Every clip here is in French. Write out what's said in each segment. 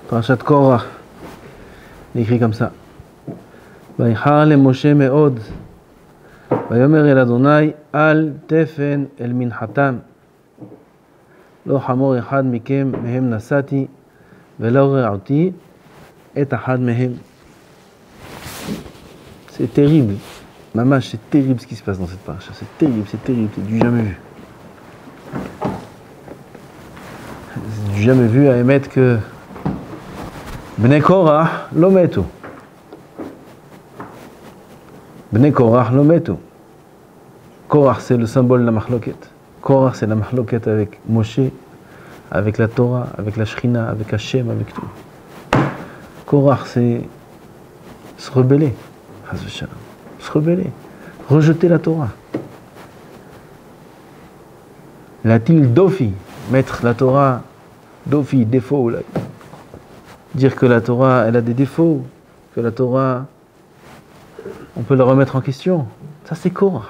Parashat Korach, il écrit comme ça. Vayichar le Moshe me'od, vayomer el Adonai al tefen el minchatam, lo hamor echad mikem mehem nasati, velo re'auti et ahad mehem. C'est terrible, mamash, c'est terrible ce qui se passe dans cette paracha. C'est terrible, c'est du jamais vu. C'est du jamais vu à émettre que Bnei Korach lo metu. Bnei Korach lo metu. Korach, c'est le symbole de la mahloket. Korach, c'est la mahloket avec Moshe, avec la Torah, avec la Shrina, avec Hashem, avec tout. Korach, c'est se rebeller. Se rebeller. Rejeter la Torah. L'atil dofi, mettre la Torah, dofi, défaut. Là. Dire que la Torah, elle a des défauts, que la Torah, on peut la remettre en question. Ça, c'est Korach.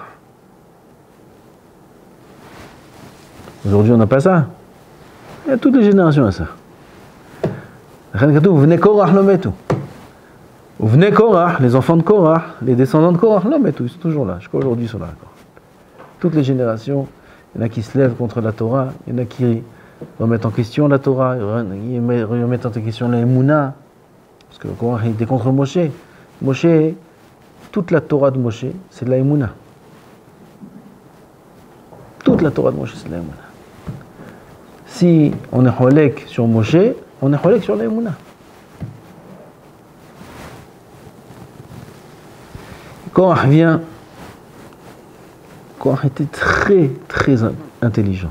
Aujourd'hui, on n'a pas ça. Il y a toutes les générations à ça. Vous venez Korach, l'homme et tout. Vous venez Korach, les enfants de Korach, les descendants de Korach, l'homme et tout, ils sont toujours là. Jusqu'à aujourd'hui, ils sont là. Toutes les générations, il y en a qui se lèvent contre la Torah, il y en a qui remettent en question la Torah, ils remettent en question la Emouna, parce que le Korach était contre Moshe. Moshe, toute la Torah de Moshe, c'est de la Emouna. Toute la Torah de Moshe, c'est de la Emouna. Si on est cholek sur Moshe, on est cholek sur la Emouna. Korach vient, Korach était très intelligent.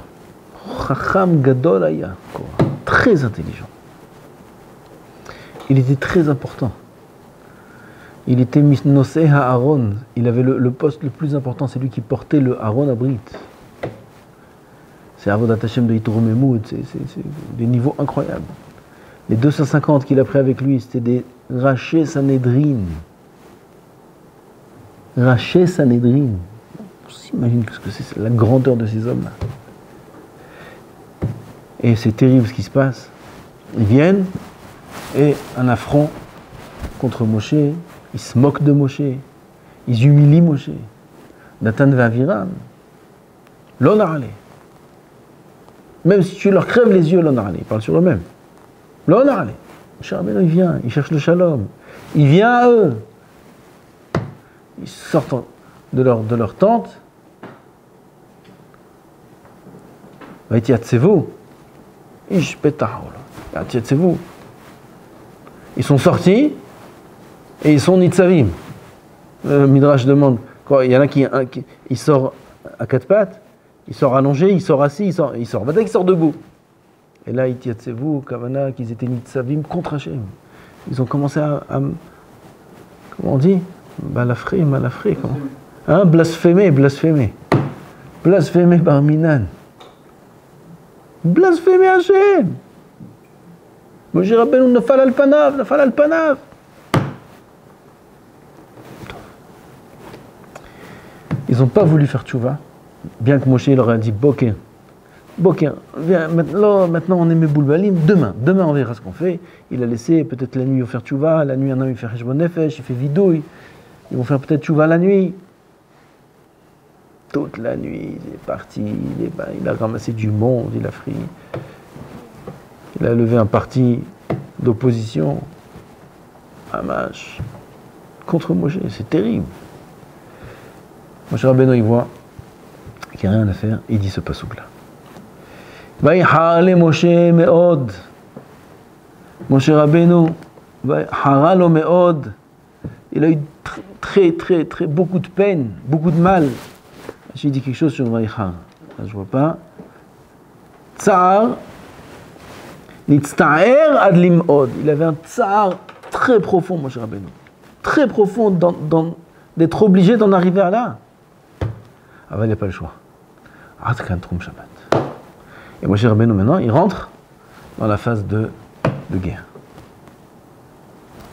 Chacham gadol aya, Korach, très intelligent. Il était très important. Il était Noseh Aaron. Il avait le poste le plus important, c'est lui qui portait le Aaron Abrit. C'est Avodat Hashem de Yitour Memoud, c'est des niveaux incroyables. Les 250 qu'il a pris avec lui, c'était des Raché Sanhedrin. Raché Sanhedrin. On s'imagine ce que c'est la grandeur de ces hommes-là. Et c'est terrible ce qui se passe. Ils viennent et un affront contre Moshe. Ils se moquent de Moshe. Ils humilient Moshe. Nathan va Aviram. L'onarale. Même si tu leur crèves les yeux, l'onarale. Ils parlent sur eux-mêmes. L'onarale. Moshe Rabbeinu, il vient. Il cherche le shalom. Il vient à eux. Ils sortent de leur tente. Ils sont sortis et ils sont nitzavim. Le Midrash demande, il y en a qui il sort à quatre pattes, il sort allongé, il sort assis, il sort. Maintenant il sort debout. Et là, Itiatsevu, Kavana, qu'ils étaient nitzavim contre Hashem. Ils ont commencé à comment on dit? Malafré, comment? Hein? Blasphémer. Blasphémer Barminan. Blasphémer Hashem. Moshe Rabbeinu nafal al panav. Ils n'ont pas voulu faire tchouva, bien que Moshe leur a dit Boker, viens, maintenant on est mes boulbalim, demain on verra ce qu'on fait. Il a laissé peut-être la nuit faire tchouva, la nuit un homme il fait cheshbon nefesh, il fait vidouille. Ils vont faire peut-être tchouva la nuit. Toute la nuit, il est parti, il a ramassé du monde, il a levé un parti d'opposition, Hamash, contre Moshe, c'est terrible. Moshe Rabbeinu, il voit qu'il n'y a rien à faire, il dit ce pasouk-là. Vayichar le Moshe me'od. Moshe Rabbeinu, vayichara lo me'od. Il a eu très beaucoup de peine, beaucoup de mal. J'ai dit quelque chose sur Vayichar. Je vois pas. Tsar, nitzta'er ad lim'od. Il avait un tsar très profond, Moshe Rabbeinu. Très profond d'être obligé d'en arriver à là. Ah ben, il n'y a pas le choix. Adkan Trum Shabbat. Et Moshe Rabbeinu, maintenant, il rentre dans la phase de guerre.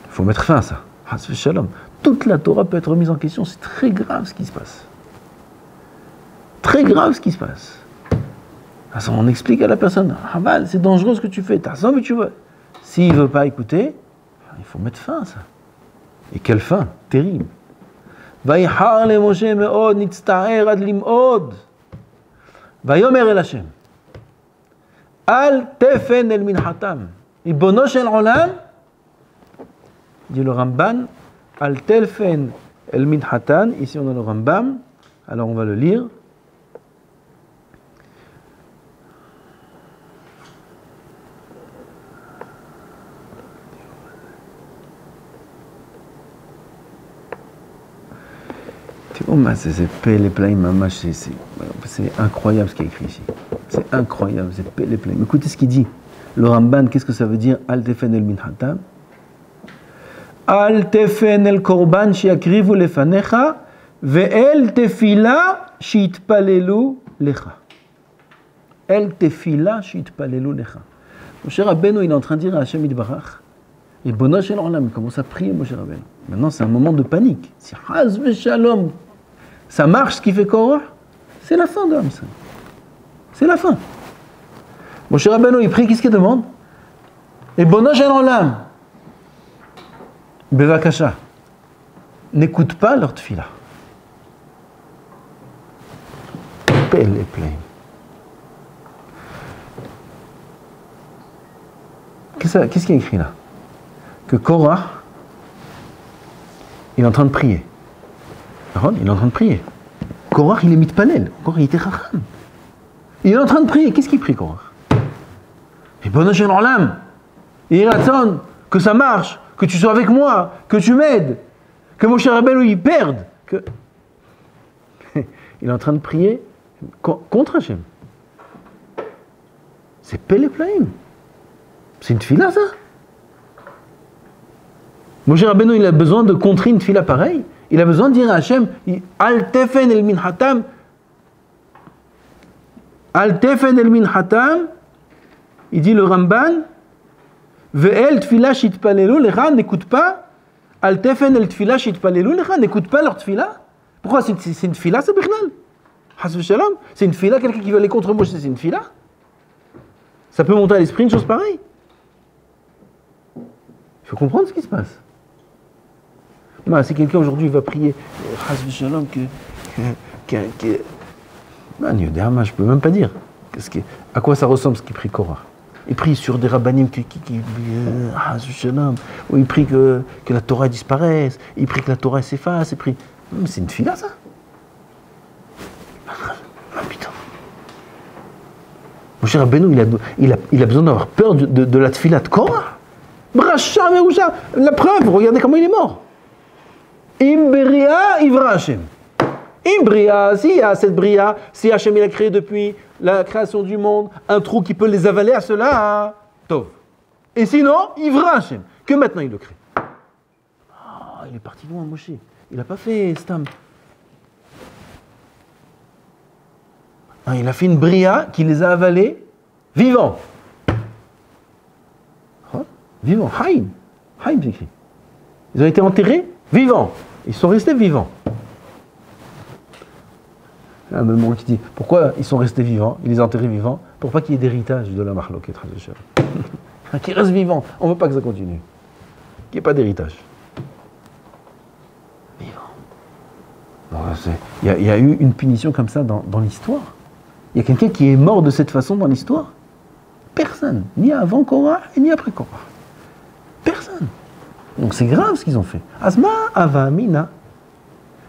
Il faut mettre fin à ça. Hasve Shalom. Toute la Torah peut être remise en question. C'est très grave ce qui se passe. Très grave ce qui se passe. On explique à la personne, Haval, c'est dangereux ce que tu fais. T'as envie, tu veux. S'il ne veut pas écouter, il faut mettre fin à ça. Et quelle fin terrible. ויחר למשה מאוד, נצטער עד למאוד. ויאמר אל השם, אל תפן אל מנחתם. ריבונו של עולם, dit le Ramban, אל תפן אל מנחתן. Ici on a le Rambam, alors on va le lire. C'est Pele Plaim, c'est incroyable ce qui est écrit ici. C'est incroyable, c'est Pele Plaim. Écoutez ce qu'il dit. Le Ramban, qu'est-ce que ça veut dire? Al tefen el minhatam. Al tefen el korban shiakrivu lefanecha, ve'el tefila shitpalelu lecha. El tefila shitpalelu lecha. Moshe Rabbeinu, il est en train de dire à Hashem Yitbarach, et Bono Shel Olam, il commence à prier Moshe Rabbeinu. Maintenant, c'est un moment de panique. Si Haz Veshalom, ça marche ce qui fait Korah, c'est la fin de Ham. C'est la fin. Moshe Rabbeinu, il prie, qu'est-ce qu'il demande? Et Bono Shel Olam, Bevakasha, n'écoute pas leur tfila. Pelle et plein. Qu'est-ce qu'il y a écrit là? Que Korah, il est en train de prier. Il est en train de prier. Korah, il est mitpanel. Korah, il était racham. Il est en train de prier. Qu'est-ce qu'il prie, Korah? Et bon Hashem l'Olam, il attend que ça marche, que tu sois avec moi, que tu m'aides, que Moshe Rabbeinu il perde. Que... il est en train de prier contre Hashem. C'est Pele Plaim. C'est une tfila, ça. Moshe Rabbeinu, il a besoin de contrer une tfila pareille. Il a besoin de dire à Hashem, Al tefen el minhatam, Al tefen el minhatam, il dit le Ramban, Ve'el tfila shitpalelu lecha, n'écoute pas, Al tefen el tfila shitpalelu lecha, n'écoute pas leur tfila. Pourquoi c'est une tfila, ça, Bichnal? Has v'shalom, c'est une tfila, quelqu'un qui veut aller contre Moshe, c'est une tfila. Ça peut monter à l'esprit une chose pareille. Il faut comprendre ce qui se passe. Si quelqu'un aujourd'hui va prier, je ne peux même pas dire. À quoi ça ressemble ce qu'il prie Korah? Il prie sur des rabbanim ou il prie que la Torah disparaisse, il prie que la Torah s'efface, il prie. C'est une tfila, ça. Putain. Mon cher Rabbeinu, il a besoin d'avoir peur de la tfila de Korah. Bracha Merusha, la preuve, regardez comment il est mort. Imbria Ivra Hashem. Imbria, s'il y a cette bria, si Hashem il a créé depuis la création du monde un trou qui peut les avaler à cela, tov. Et sinon, Ivra Hashem, que maintenant il le crée. Il est parti loin, Moshe. Il n'a pas fait Stam. Il a fait une bria qui les a avalés vivants. Vivants, Haïm. Haïm, c'est écrit. Ils ont été enterrés vivants. Ils sont restés vivants. Il y a un moment qui dit, pourquoi ils sont restés vivants? Il les a enterrés vivants pour pas qu'il y ait d'héritage de la Mahloket. Qu'ils restent vivants. On ne veut pas que ça continue. Qu'il n'y ait pas d'héritage. Vivants. Il y a eu une punition comme ça dans l'histoire. Il y a quelqu'un qui est mort de cette façon dans l'histoire. Personne. Ni avant Korah et ni après Korah. Personne. Donc c'est grave ce qu'ils ont fait. Asma avamina.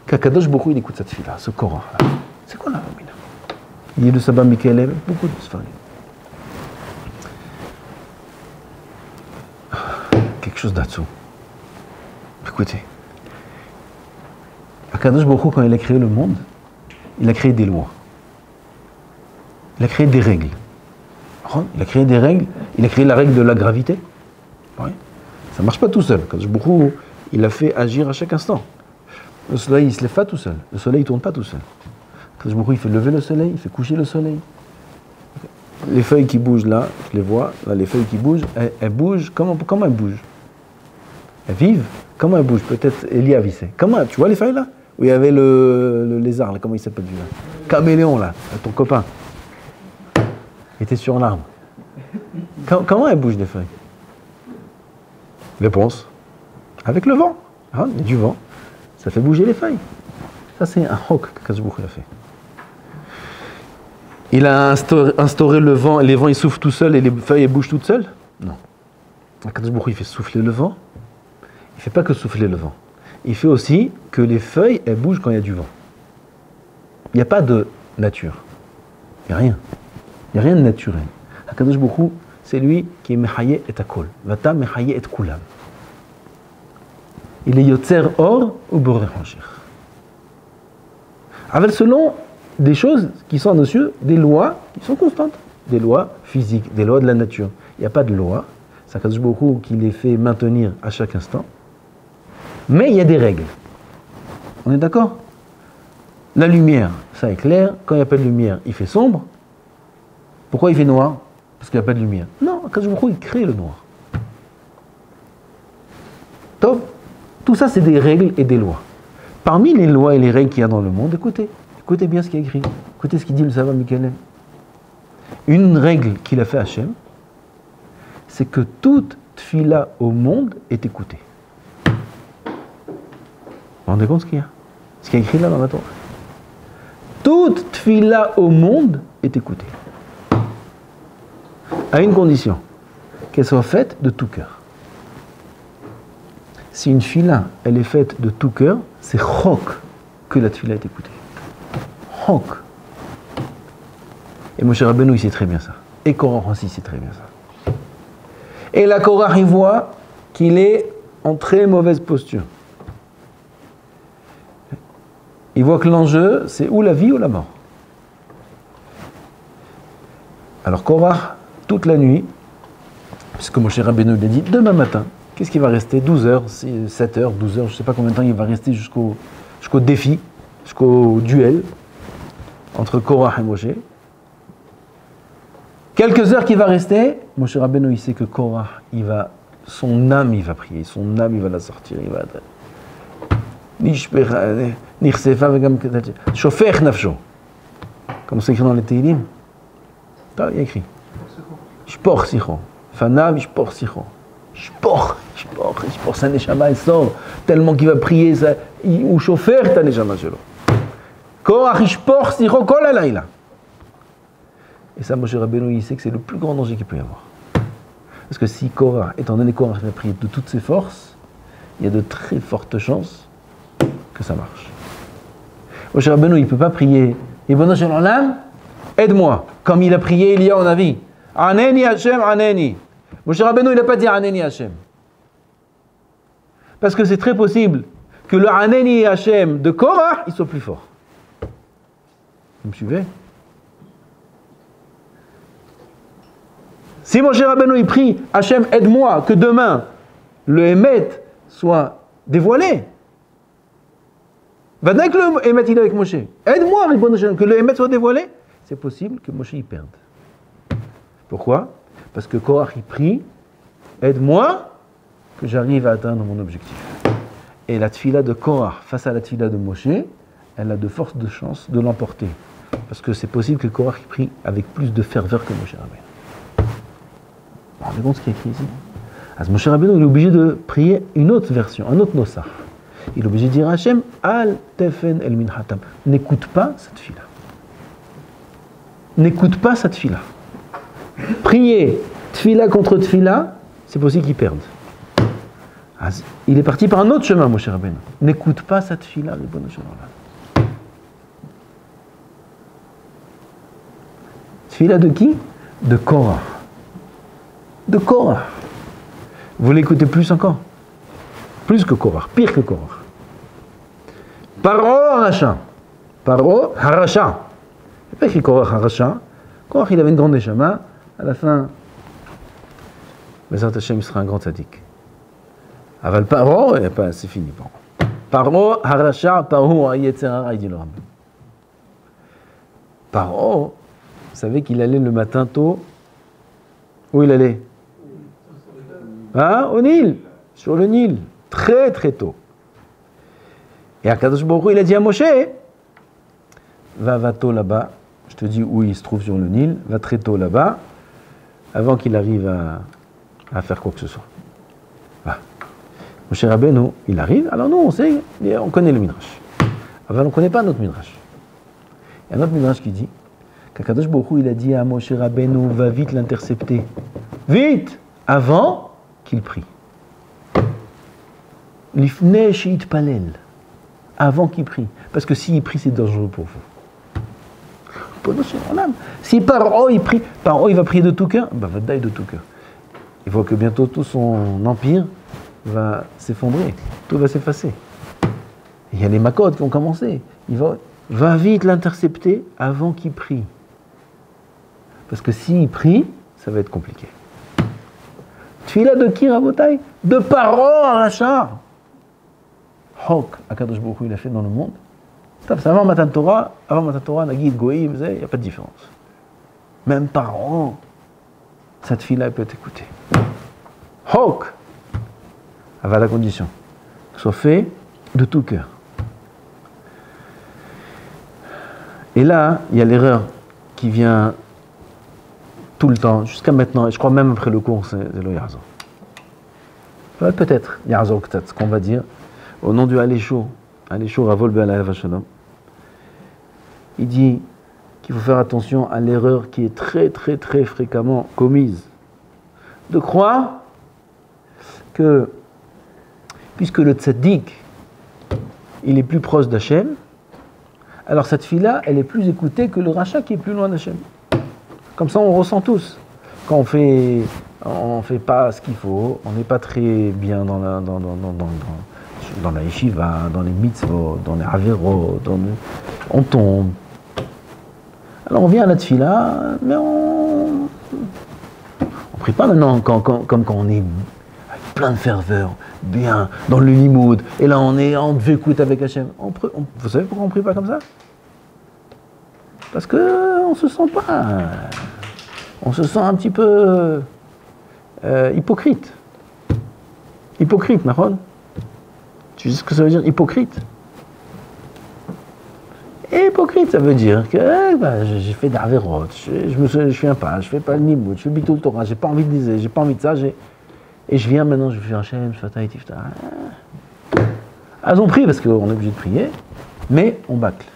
Kakadosh beaucoup il écoute cette fille-là, ce Korah. C'est quoi l'avamina? Il y a de Sabah Michael, beaucoup de sfarim. Quelque chose là-dessous. Écoutez. Akadosh beaucoup quand il a créé le monde, il a créé des lois. Il a créé des règles. Il a créé des règles. Il a créé la règle de la gravité. Oui. Ça ne marche pas tout seul. Kadosh Baruch Hu, il a fait agir à chaque instant. Le soleil, il ne se lève pas tout seul. Le soleil, il ne tourne pas tout seul. Kadosh Baruch Hu, il fait lever le soleil, il fait coucher le soleil. Les feuilles qui bougent là, je les vois. Là, les feuilles qui bougent, elles bougent. Comment elles bougent? Elles vivent. Comment elles bougent? Peut-être Elia Vissé. Comment? Tu vois les feuilles là? Où il y avait le lézard, là, comment il s'appelle lui là? Caméléon là, ton copain. Il était sur l'arbre. Comment elles bougent les feuilles? Réponse. Avec le vent. Ah, il y a du vent. Ça fait bouger les feuilles. Ça, c'est un hok qu'Akadosh Baruch Hu a fait. Il a instauré le vent, et les vents ils soufflent tout seuls et les feuilles elles bougent toutes seules? Non. Akadosh Baruch Hu, il fait souffler le vent. Il ne fait pas que souffler le vent. Il fait aussi que les feuilles elles bougent quand il y a du vent. Il n'y a pas de nature. Il n'y a rien. Il n'y a rien de naturel. Akadosh Baruch Hu, c'est lui qui est Mechaye et Akol. Vata Mechaye et Kulam. Il est Yotzer Or ou Boré Hanshir. Avec selon des choses qui sont dessus, des lois qui sont constantes. Des lois physiques, des lois de la nature. Il n'y a pas de loi. C'est Akadosh Baruch Hu qui les fait maintenir à chaque instant. Mais il y a des règles. On est d'accord? La lumière, ça éclaire. Quand il n'y a pas de lumière, il fait sombre. Pourquoi il fait noir? Parce qu'il n'y a pas de lumière. Non, Akadosh Baruch Hu, il crée le noir. Top. Tout ça, c'est des règles et des lois. Parmi les lois et les règles qu'il y a dans le monde, écoutez bien ce qui est écrit. Écoutez ce qu'il dit le savant Michael. Une règle qu'il a fait Hachem, c'est que toute tfila au monde est écoutée. Vous vous rendez compte ce qu'il y a? Ce qui est écrit là dans la Torah. Toute tfila au monde est écoutée. À une condition, qu'elle soit faite de tout cœur. Si une tfila, elle est faite de tout cœur, c'est chok que la tfila est écoutée. Chok. Et Moshe Rabbeinu, il sait très bien ça. Et Korach aussi sait très bien ça. Et la Korach, il voit qu'il est en très mauvaise posture. Il voit que l'enjeu, c'est ou la vie ou la mort. Alors Korach, toute la nuit, puisque Moshe Rabbeinu lui a dit, demain matin, qu'est-ce qui va rester? 12 heures, 7 heures, 12 heures, je ne sais pas combien de temps il va rester jusqu'au défi, jusqu'au duel entre Korach et Moshe. Quelques heures qui va rester, Moshe Rabbeinu, il sait que Korach, son âme, il va prier, son âme, il va la sortir, il va... Shofech nafsho. Comme c'est écrit dans les Tehillim. Il y a écrit. Shpor sicho. Fanav shpor sicho. Shpor, sa neshama, elle sort. Tellement qu'il va prier, ou shofech ta neshama shelo. Korach shpor sicho kol halayla. Et ça, Moshe Rabbeinu, il sait que c'est le plus grand danger qu'il peut y avoir. Parce que si Korach, étant donné que Korach va prier de toutes ses forces, il y a de très fortes chances que ça marche. Moshe Rabbeinu, il ne peut pas prier « Ribono shel olam, aide-moi » comme il a prié Elia en avis. « Aneni Hashem, aneni » Moshe Rabbeinu, il n'a pas dit « Aneni Hashem » parce que c'est très possible que le « Aneni Hashem » de Korach, il soit plus fort. Vous me suivez? Si Moshe Rabbeinu, il prie « Hashem, aide-moi » que demain, le Emet soit dévoilé, va que le Emet il est avec Moshe. Aide-moi, que le Emet soit dévoilé. C'est possible que Moshe il perde. Pourquoi? Parce que Korach il prie, aide-moi que j'arrive à atteindre mon objectif. Et la tfila de Korach face à la tfila de Moshe, elle a de fortes de chances de l'emporter. Parce que c'est possible que Korach il prie avec plus de ferveur que Moshe Rabbeinu. Vous vous rendez compte ce qui est écrit ici? Alors Moshe Rabbeinu il est obligé de prier une autre version, un autre nosach. Il est obligé de dire à Hachem, Al tefen el minhatam. N'écoute pas cette fille-là. N'écoute pas cette fille-là. Prier tfila contre tfila, c'est possible qu'il perde. Il est parti par un autre chemin, Moshe Rabbeinu. N'écoute pas cette fille-là, Ribono shel olam. Tfila de qui? De Korach. De Korach. Vous l'écoutez plus encore? Plus que Korach, pire que Korach. Paro Haracha. Paro Haracha. Il n'y a pas écrit Korach Haracha. Korach, il avait une grande neshama. À la fin, Bezrat Hashem, il sera un grand tzaddik. Aval Paro, c'est fini. Paro Haracha, Paro Yetzerara, il dit le Rambam. Paro, vous savez qu'il allait le matin tôt. Où il allait? Au Nil, sur le Nil. Très très tôt. Et Akadosh Baruch Hu, il a dit à Moshe, va tôt là-bas, je te dis où il se trouve sur le Nil, va très tôt là-bas, avant qu'il arrive à faire quoi que ce soit. Va. Moshe Rabbeinu, il arrive, alors nous, on sait, on connaît le Midrash. Alors, on ne connaît pas notre Midrash. Il y a un autre Midrash qui dit qu'Akadosh Baruch Hu, il a dit à Moshe Rabbeinu, va vite l'intercepter. Vite! Avant qu'il prie. Lifnei she'itpalel. Avant qu'il prie. Parce que s'il prie, c'est dangereux pour vous. Si Paro il prie, Paro il va prier de tout cœur, va dailler de tout cœur. Il voit que bientôt tout son empire va s'effondrer, tout va s'effacer. Il y a les Makot qui ont commencé. Il va vite l'intercepter avant qu'il prie. Parce que s'il prie, ça va être compliqué. Tfila de qui, Rabotai? De Paro à Racha. Hok, Akadosh Baruch Hu, il a fait dans le monde. C'est avant Matan Torah, Nagid, Goïm, il n'y a pas de différence. Même Paro, cette fille-là peut être écoutée. Hok, avec la condition que ce soit fait de tout cœur. Et là, il y a l'erreur qui vient tout le temps, jusqu'à maintenant, et je crois même après le cours, c'est le Yarzor. Peut-être, Yarzor, peut-être, ce qu'on va dire, au nom du Alécho, Ravol Be'alav Shalom, il dit qu'il faut faire attention à l'erreur qui est très très très fréquemment commise, de croire que, puisque le tzaddik, il est plus proche d'Hachem, alors cette fille-là, elle est plus écoutée que le rachat qui est plus loin d'Hachem. Comme ça, on ressent tous. Quand on fait pas ce qu'il faut, on n'est pas très bien dans la yeshiva, dans les mitzvot, dans les averot, on tombe. Alors on vient à la tfila, mais on prie pas maintenant comme quand on est avec plein de ferveur, bien, dans le limoud, et là on est en dvekout avec Hachem. Vous savez pourquoi on prie pas comme ça? Parce qu'on se sent pas... On se sent un petit peu hypocrite. Hypocrite, Nahon. Tu sais ce que ça veut dire, hypocrite? Et hypocrite, ça veut dire que j'ai fait d'Averot, je fais un pas, je fais pas le Nimoud, je fais Bitul Torah, j'ai pas envie de liser, j'ai pas envie de ça, et je viens maintenant, je fais Hachem, je fais Taïtifta. Elles ont prié parce qu'on est obligé de prier, mais on bâcle.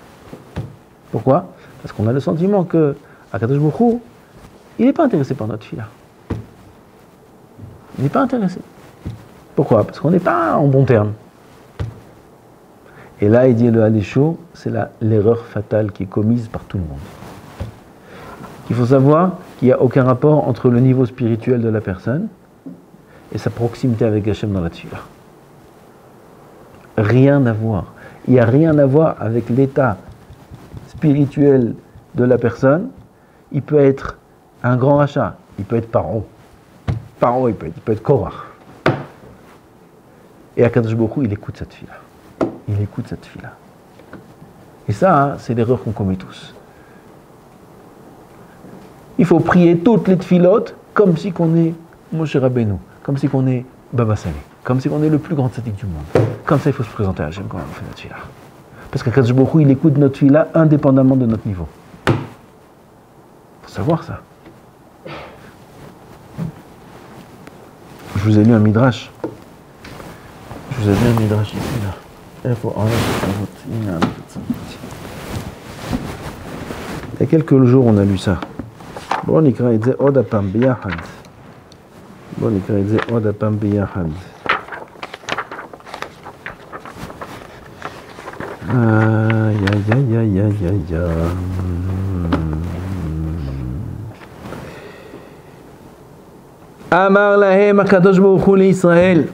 Pourquoi? Parce qu'on a le sentiment que Akadosh Baruch Hu, il n'est pas intéressé par notre fille-là. Il n'est pas intéressé. Pourquoi? Parce qu'on n'est pas en bon terme. Et là, il dit le Alécho, c'est l'erreur fatale qui est commise par tout le monde. Il faut savoir qu'il n'y a aucun rapport entre le niveau spirituel de la personne et sa proximité avec Hachem dans la tefila. Rien à voir. Il n'y a rien à voir avec l'état spirituel de la personne. Il peut être un grand rachat, il peut être Paro. Paro, il peut être Korach. Et Akadosh Baruch Hu, il écoute cette fille-là. Il écoute cette fille-là. Et ça, c'est l'erreur qu'on commet tous. Il faut prier toutes les tfilotes comme si qu'on est Moshe Rabbeinu, comme si qu'on est Baba Salé, comme si qu'on est le plus grand tzaddik du monde. Comme ça, il faut se présenter à Hachem quand on fait notre fille-là. Parce qu'Akadosh Baruch Hu, il écoute notre fille-là indépendamment de notre niveau. Il faut savoir ça. Je vous ai lu un midrash. Je vous ai lu un midrash ici, là. Il y a quelques jours, on a lu ça. Bon, il dit Odapam biyahad. Bon, il dit Odapam biyahad. Amar lahem Akadosh Baruch Hu l'Israël.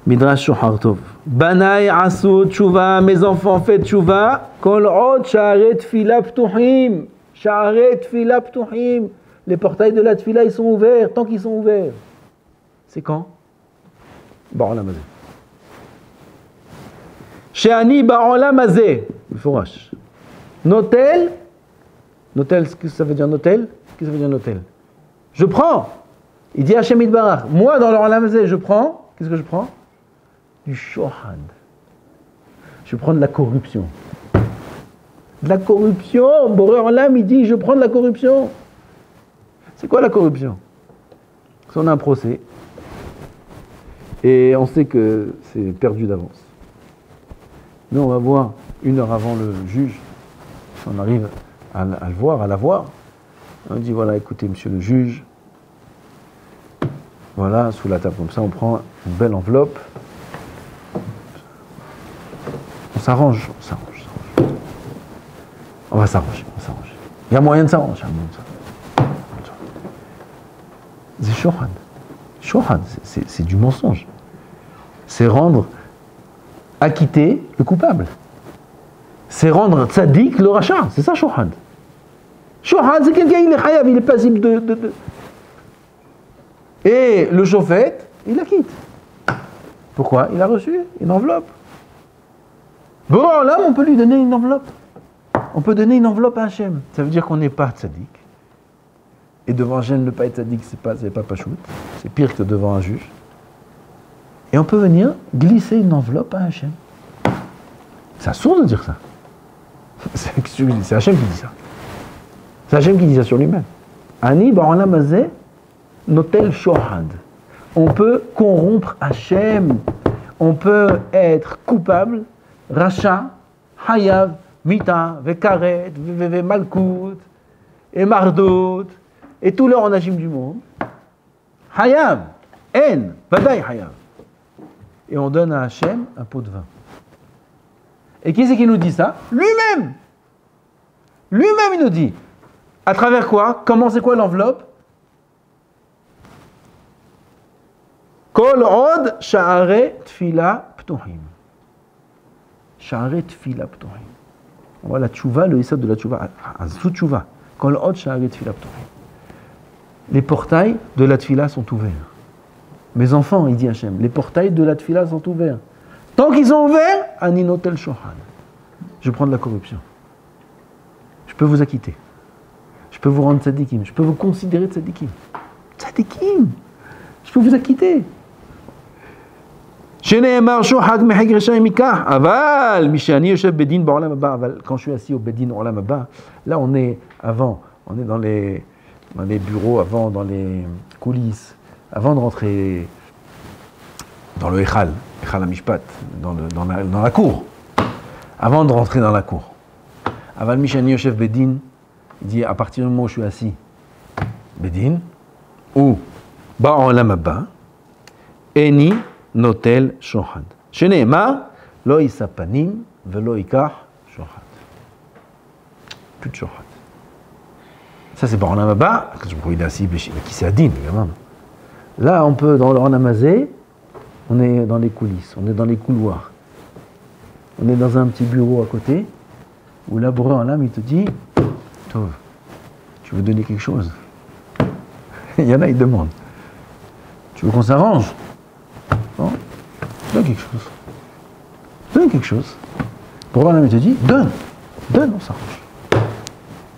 Midrash Shohar Tov. Banaï asu tshuva, mes enfants faites tshuva. Kol od sha'arei tfila ptuhim. Sha'arei tfila ptuhim. Les portails de la tfila, ils sont ouverts, tant qu'ils sont ouverts. C'est quand? Ba'olam hazeh. She'ani ba'olam hazeh. Fourash. Notel. Notel, ce que ça veut dire notel? Qu'est-ce que ça veut dire notel? Je prends. Il dit Hachem Yitbarach. Moi, dans le olam hazeh, je prends. Qu'est-ce que je prends? Du shohad. Je prends de la corruption. De la corruption. Boré Olam, il dit, je prends de la corruption. C'est quoi la corruption? Si on a un procès, Et on sait que c'est perdu d'avance. Nous, on va voir 1 heure avant le juge, si on arrive à le voir, à la voir. On dit, voilà, écoutez, monsieur le juge, voilà, sous la table comme ça, on prend une belle enveloppe. On s'arrange. On va s'arranger. Il y a moyen de s'arranger. C'est shohad. Shohad, c'est du mensonge. C'est acquitter le coupable. C'est rendre tzaddik le rachat. C'est ça, shohad. Shohad, c'est quelqu'un, il est khayab, il est passible de... Et le chauffette, il acquitte. Pourquoi? Il a reçu une enveloppe. Bon, là, on peut lui donner une enveloppe. On peut donner une enveloppe à Hachem. Ça veut dire qu'on n'est pas tzaddik. Et devant Hachem, ne pas être tzaddik, c'est pas pachout. C'est pire que devant un juge. Et on peut venir glisser une enveloppe à Hachem. C'est absurde de dire ça. C'est Hachem qui dit ça. C'est Hachem qui dit ça sur lui-même. Ani ba'olam hazeh notel shohad. On peut corrompre Hachem. On peut être coupable, rachat, hayav, mita, vekaret, malkout, et mardot, et tous les onagim du monde. Hayav, en, vadaï hayav. Et on donne à Hachem un pot de vin. Et qui c'est qui nous dit ça? Lui-même! Lui-même, il nous dit. À travers quoi? Comment, c'est quoi l'enveloppe? Kol od sha'are tfila ptohim. Sha'are tfila ptohim. On voit la tchouva, le hissab de la tchouva. Azut tchouva. Kol od sha'are tfila ptohim. Les portails de la tfila sont ouverts. Mes enfants, il dit Hachem, les portails de la tfila sont ouverts. Tant qu'ils sont ouverts, aninotel shohad. Je prends de la corruption. Je peux vous acquitter. Je peux vous rendre tzadikim. Je peux vous considérer tzadikim. Tzadikim. Je peux vous acquitter. Quand je suis assis au bedin olam haba, là on est avant, on est dans les bureaux, avant, dans les coulisses, avant de rentrer dans le Echal HaMishpat, dans la cour, avant de rentrer dans la cour. Aval Mishani Yoshev Bedin, il dit à partir du moment où je suis assis, Bedin, ou Ba'olam haba, Eni notel shohad. Shene'emar, lo yisa panim, velo yikach shohad. Plus de shohad. Ça c'est Ba'olam haba, il est assis, qui c'est Adin, évidemment. Là, on peut, dans le Ranamazé, on est dans les coulisses, on est dans les couloirs. On est dans un petit bureau à côté, où là, Boré en l'âme, il te dit, Tov, tu veux donner quelque chose? Il y en a, ils demandent. Tu veux qu'on s'arrange? Non? Donne quelque chose. Donne quelque chose. Boré en l'âme, il te dit, donne, on s'arrange.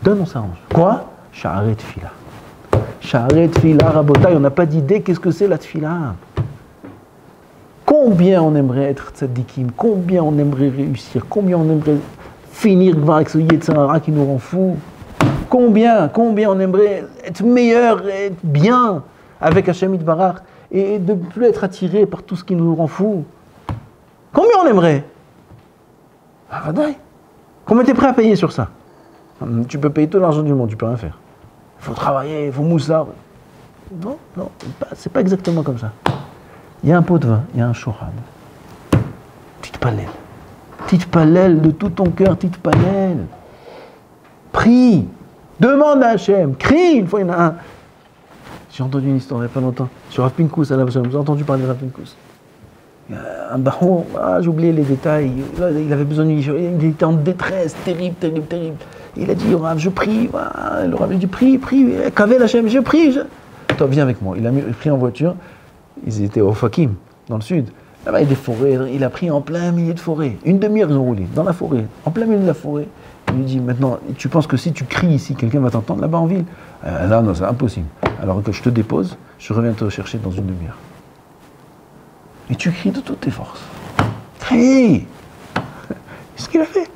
Donne, on s'arrange. Quoi? Sha'arei tfila. Sha'arei tfila, rabotai, on n'a pas d'idée, qu'est-ce que c'est la tfila? Combien on aimerait être tzadikim, combien on aimerait réussir, combien on aimerait finir avec ce Yetzirah qui nous rend fous, combien on aimerait être meilleur, être bien avec Hachem Yitbarach et de ne plus être attiré par tout ce qui nous rend fous. Combien on aimerait? Ah, vadaï. Combien tu es prêt à payer sur ça? Tu peux payer tout l'argent du monde, tu peux rien faire. Il faut travailler, il faut moussard. Non, c'est pas exactement comme ça. Il y a un pot de vin, il y a un shohad. Titpalel de tout ton cœur, titpalel. Prie, demande à Hachem, crie. Une fois, il y en a un. J'ai entendu une histoire il n'y a pas longtemps sur Rav Pinkus. Vous avez entendu parler de Rav Pinkus? Un baron, j'ai oublié les détails. Là, il avait besoin il était en détresse, terrible. Il a dit, Rav, je prie. Le Rav lui dit, prie, Kavel Hachem, je prie. Toi, viens avec moi. Il a pris en voiture. Ils étaient au Fakim, dans le sud. Là-bas, il y a des forêts. Il a pris en plein milieu de forêt. Une demi-heure, ils ont roulé dans la forêt, en plein milieu de la forêt. Il lui dit, maintenant, tu penses que si tu cries ici, quelqu'un va t'entendre là-bas en ville? Là, non, c'est impossible. Alors que je te dépose, je reviens te rechercher dans une demi-heure. Et tu cries de toutes tes forces. Crie! C'est ce qu'il a fait.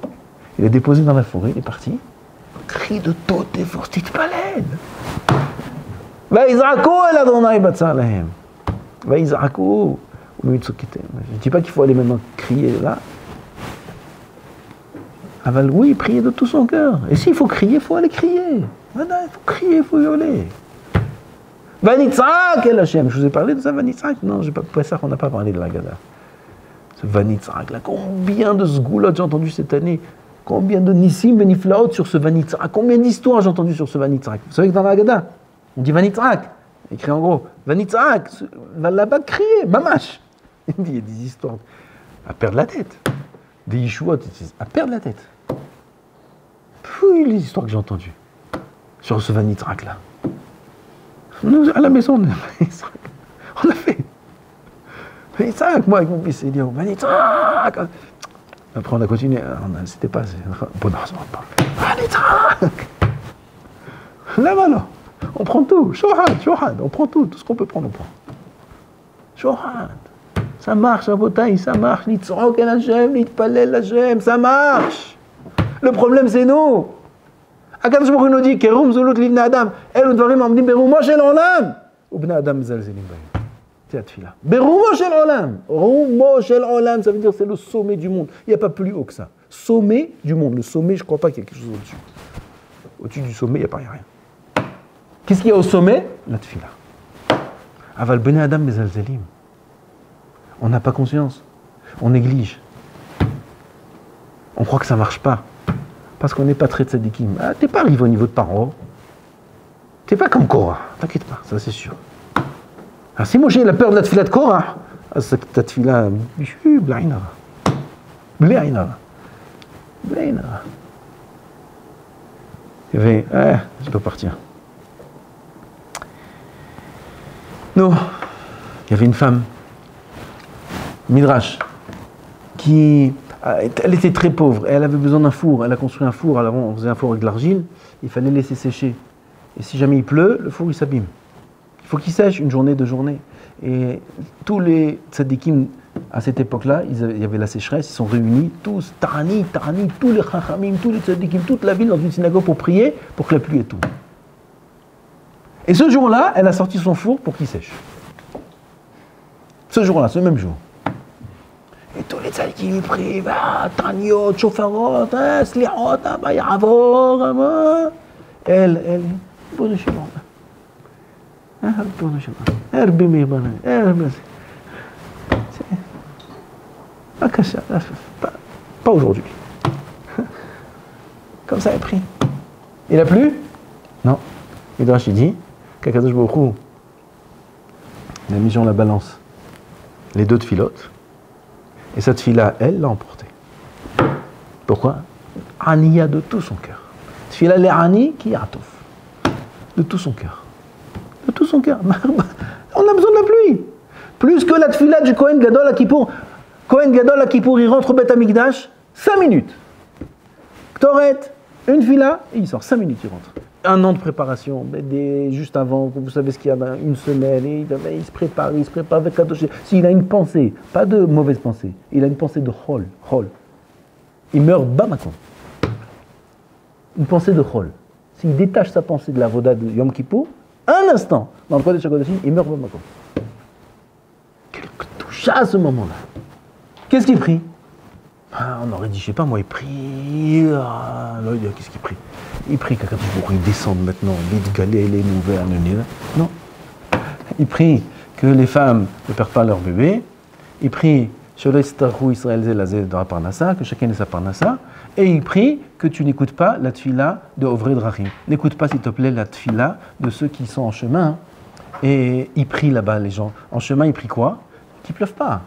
Il a déposé dans la forêt, il est parti. Crie de toutes tes forces, titpalel. Va Yizraku el Adonai batzar lahem. Va Yizraku. Je ne dis pas qu'il faut aller maintenant crier là. Aval, oui, prier de tout son cœur. Et s'il faut crier, il faut aller crier. Voilà, il faut crier, il faut hurler. Vanitzrak El Hashem. Je vous ai parlé de ça, Vanitzrak. Non, j'ai pas ça qu'on n'a pas parlé de la Gada. Ce Vanitzrak là, combien de sgoulot j'ai entendu cette année? Combien de Nissim Beniflaot sur ce Vanitzrak? Combien d'histoires j'ai entendu sur ce Vanitzrak? Vous savez que dans la Gada, on dit Vanitzrak. Écrit en gros, Vanitzrak, va là-bas crier, mamash. Il y a des histoires à perdre la tête. Des Yeshuot, à perdre la tête. Puis les histoires que j'ai entendues sur ce Vanitzrak là. Nous, à la maison, on a fait. Vanitzrak, moi avec mon fils, il dit Vanitzrak. Après on a continué, c'était pas assez. Bon, non, ça va pas. Vanitzrak. Là-bas, là. On prend tout. Shohad, on prend tout ce qu'on peut prendre, on prend. Shohad. Ça marche, à Botaï, ça marche. Litzrok el Hashem, litpalel Hashem, ça marche. Le problème, c'est nous. Akadosh Baruch Hu nous dit, Kerum zulut livnei Adam, elu dvarim amdim berumo shel olam. Ubnei Adam mezalzelim bהם. C'est la tefila. Berumo shel olam. Rumo shel olam, ça veut dire c'est le sommet du monde. Il n'y a pas plus haut que ça. Sommet du monde. Le sommet, je ne crois pas qu'il y a quelque chose au-dessus. Au-dessus du sommet, il n'y a pas rien. Qu'est-ce qu'il y a au sommet? La tefila. Aval bnei Adam mezalzelim. On n'a pas conscience. On néglige. On croit que ça ne marche pas. Parce qu'on n'est pas très tzadikim. Ah, t'es pas arrivé au niveau de Paro. T'es pas comme Korah. T'inquiète pas, ça c'est sûr. Alors si Moshe il a peur de la tefila de Korah, ta tefila, blainara. Blainara. Blainara. Il y avait, je dois partir. Non, il y avait une femme, Midrash, elle était très pauvre, et elle avait besoin d'un four, elle a construit un four, alors on faisait un four avec de l'argile, il fallait laisser sécher. Et si jamais il pleut, le four il s'abîme. Il faut qu'il sèche une journée, 2 journées. Et tous les tzadikim, à cette époque-là, il y avait la sécheresse, ils sont réunis, tous, Tarani, tous les chachamim, tous les tzadikim, toute la ville dans une synagogue pour prier, pour que la pluie et tout. Et ce jour-là, elle a sorti son four pour qu'il sèche. Ce jour-là, ce même jour. Et tous les tzadikim prient, Taniot, Shofarot, Sliot, Yavor, elle, bon chez moi. Pas aujourd'hui. Comme ça, elle prie. Il a plu? Non. Midrash dit qu'Akadosh Baruch Hu, il a mis sur la balance les 2 tfilotes. Et cette fille-là, elle l'a emportée. Pourquoi? Aniya de tout son cœur. Tfila le'ani ki ya'touf. De tout son cœur. De tout son cœur. On a besoin de la pluie. Plus que la tfila du Kohen Gadol à Kippour. Kohen Gadol à Kippour, il rentre au Beth Amikdash, 5 minutes. Ktoret, une fila, et il sort 5 minutes, il rentre. 1 an de préparation, juste avant, vous savez ce qu'il y a dans une semaine, et il se prépare avec Kadosh. S'il a une pensée, pas de mauvaise pensée, il a une pensée de chol. Il meurt bamakom. Une pensée de chol. S'il détache sa pensée de la voda de Yom Kippour, un instant, dans le Kodesh HaKodashim, il meurt bamakom. Quelle touche à ce moment-là. Qu'est-ce qu'il prie? On aurait dit, je sais pas moi, il prie. Qu'est-ce qu'il prie? Il prie qu'Akadosh Baruch Hu descende maintenant, vite galé, les nouvelles, non. Il prie que les femmes ne perdent pas leur bébé. Il prie que chacun ait sa parnassa. Et il prie que tu n'écoutes pas la tfila de Ovrei Drachim. N'écoute pas, s'il te plaît, la tfila de ceux qui sont en chemin. Et il prie là-bas, les gens. En chemin, il prie quoi? Qu'il ne pleuve pas.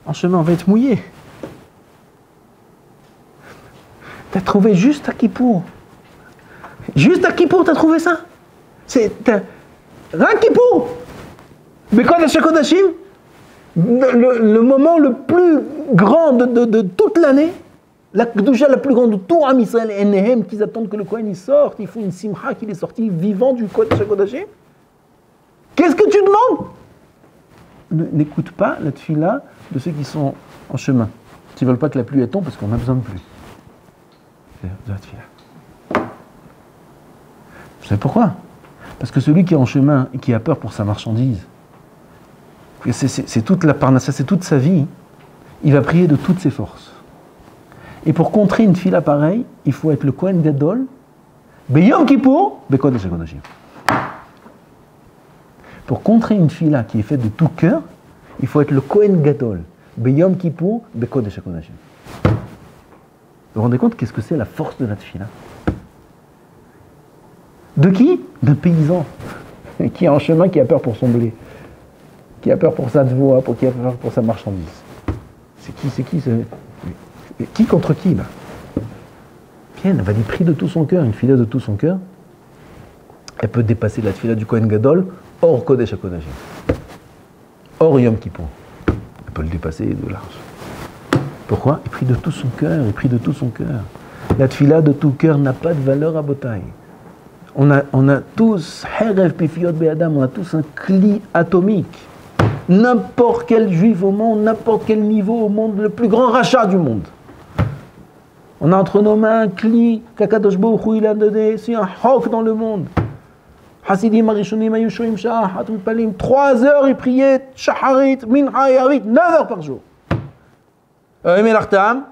En chemin, on va être mouillé. T'as trouvé juste à Kippour. Juste à Kippour, t'as trouvé ça? Rien Kippour. Mais Kodesh HaKodashim, le moment le plus grand de toute l'année, la Kedusha la plus grande de tout Am Israël et Nehem, qu'ils attendent que le Kohen il sorte, ils font une simcha qu'il est sorti vivant du Kodesh HaKodashim. Qu'est-ce que tu demandes? N'écoute pas la tfila de ceux qui sont en chemin, qui ne veulent pas que la pluie tombe parce qu'on a besoin de pluie. De la tfila. Vous savez pourquoi? Parce que celui qui est en chemin et qui a peur pour sa marchandise, C'est toute la parnassa, c'est toute sa vie. Il va prier de toutes ses forces. Et pour contrer une fila pareille, il faut être le Kohen Gadol, Beyom Kippour, Bekodesh HaKodashim. Pour contrer une fila qui est faite de tout cœur, il faut être le Kohen Gadol, Beyom Kippour, Bekodesh HaKodashim. Vous vous rendez compte qu'est-ce que c'est la force de la tfila? De qui? D'un paysan qui est en chemin, qui a peur pour son blé, qui a peur pour sa voix, qui a peur pour sa marchandise. C'est qui contre qui là? Bien, elle va dire prie de tout son cœur, une fila de tout son cœur. Elle peut dépasser la fila du Kohen Gadol hors Kodesh HaKodashim, hors Yom Kippour. Elle peut le dépasser de large. Pourquoi? Il prie de tout son cœur, il prie de tout son cœur. La tfila de tout cœur n'a pas de valeur à Botaï. On a tous, Herev Pifiot Be'adam, on a tous un cli atomique. N'importe quel juif au monde, n'importe quel niveau au monde, le plus grand rachat du monde. On a entre nos mains un cli qu'Akadosh Baruch Hu il a donné, c'est un hok dans le monde. Hasidim Arishonim Ayushoim Shah, Hatum Palim, 3 heures ils priaient, Shaharit, Mincha et Arit, 9 heures par jour. Melachtam,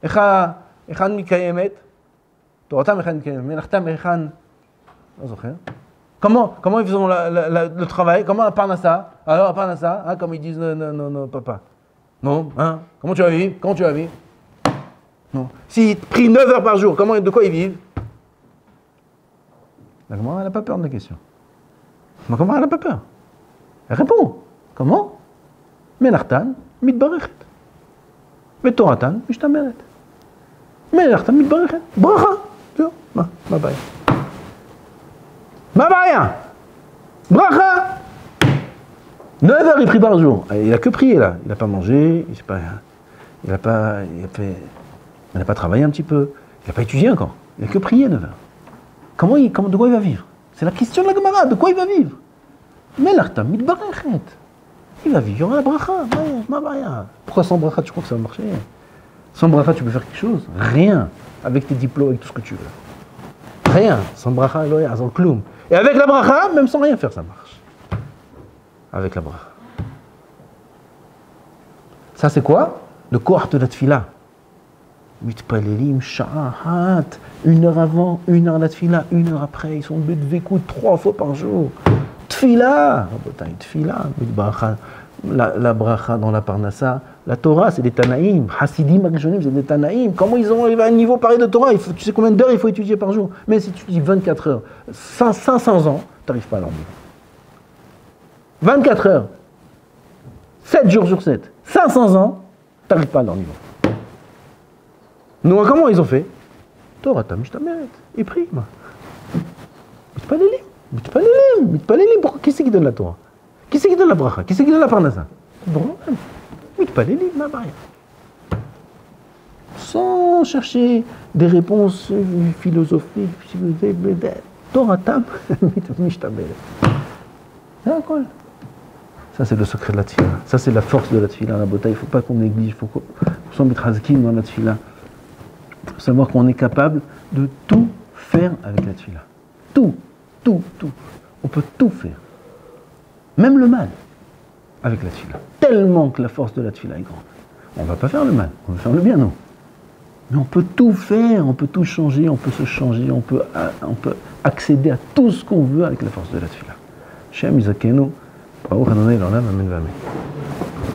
Echan Mikayemet, Toratam Echan Mikayemet, Melachtam Echan, Comment ils font le travail? Comment à Parnassa? Alors à Parnassa, hein, comme ils disent non, papa. Non, hein? Comment tu vas vivre? Non. S'ils prient 9 heures par jour, de quoi ils vivent? La Gemara, elle n'a pas peur de la question. Mais comment elle n'a pas peur? Elle répond. Comment? Menachtan, mitbarechet. Metoratan, mishtameret. Menachtan, mitbarechet. Bracha. Ma baya. Ma baya. Bracha. 9 heures il prie par jour. Il n'a que prié là. Il n'a pas mangé, il n'a pas travaillé un petit peu. Il n'a pas étudié encore. Il n'a que prié 9 heures. De quoi il va vivre? C'est la question de la Gemara. De quoi il va vivre? Melachtam mitbarechet. Il va vivre, il y aura la bracha. Ma baya. Pourquoi sans bracha tu crois que ça va marcher? Sans bracha tu peux faire quelque chose? Rien. Avec tes diplômes, avec tout ce que tu veux. Rien. Sans bracha, sans kloum. Et avec la bracha, même sans rien faire, ça marche. Avec la bracha. Ça c'est quoi? Le koach de la tfila. Mitpalelim sha'ahat. 1 heure avant, 1 heure la tfila, 1 heure après. Ils sont bedvekout 3 fois par jour. Tfila. Tfila. La bracha dans la parnassa. La Torah, c'est des Tanaïm. Hasidim, Arishonim, c'est des Tanaïm. Comment ils ont arrivé à un niveau pareil de Torah? Tu sais combien d'heures il faut étudier par jour? Mais si tu dis 24 heures, 500 ans, tu n'arrives pas à leur niveau. 24 heures, 7 jours sur 7, 500 ans, tu n'arrives pas à leur niveau. Nous, comment ils ont fait? Torah, Tamishtameret. Ils prient. Mitpalelim. Pourquoi? Qui c'est qui donne la Torah? Qui c'est qui donne la bracha? Qui c'est qui donne la parnassa? Bon, mitpalelim, ma baya. Sans chercher des réponses philosophiques, Torah, Tamishtameret. Ça, c'est le secret de la tfila. Ça, c'est la force de la tfila. La bota, il ne faut pas qu'on néglige, il faut qu'on s'en mette hazkin dans la tfila. Il faut savoir qu'on est capable de tout faire avec la tfila. Tout. On peut tout faire. Même le mal avec la tfila. Tellement que la force de la tfila est grande. On ne va pas faire le mal, on va faire le bien, non. Mais on peut tout faire, on peut tout changer, on peut se changer, on peut accéder à tout ce qu'on veut avec la force de la tfila. Shem Izakenu, Baruch Adonai l'Olam, Amen v'Amen.